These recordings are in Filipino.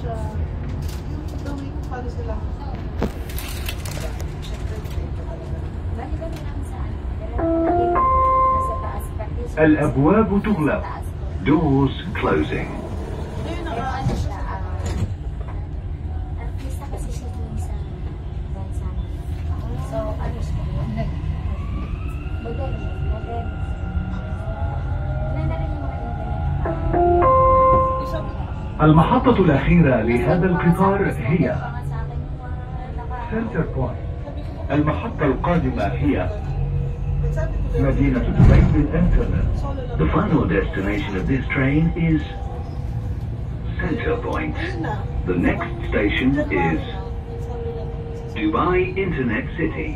siya. Yung gawin ko paano sila. الأبواب تغلق. Doors closing. المحطة الأخيرة لهذا القطار هي سنتر بوينت. المحطة القادمة هي مدينة دبي بالإنترنت. The final destination of this train is Center Point. The next station is Dubai Internet City.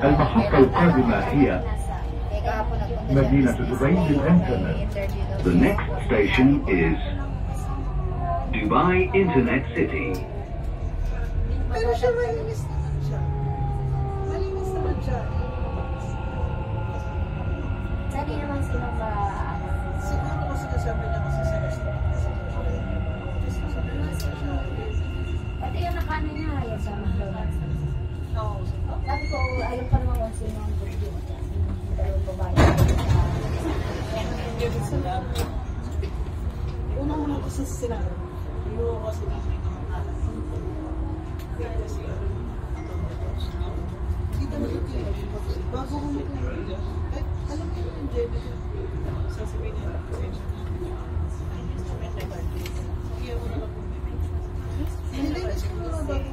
المحطة القادمة هي مدينة دبي بالإنترنت. The next station is Dubai Internet City. Pero siya malinis naman siya. Malinis naman siya. Sabi naman sila ba... Siguro kasi nasabi niya kasi sa restaurant. Pati yung nakano niya, yan sa McDonald's. Oo. Sabi ko, alam pa naman kung sino ang video. Dalawang babae. Una-una kasi sila. Yung kasi namin ng anak. Kita mo ito. Bago ko nito. Alam mo yung Jenny. Sasabihin niya. Kaya mo na lang kung bibig. Nilinis ko na bago.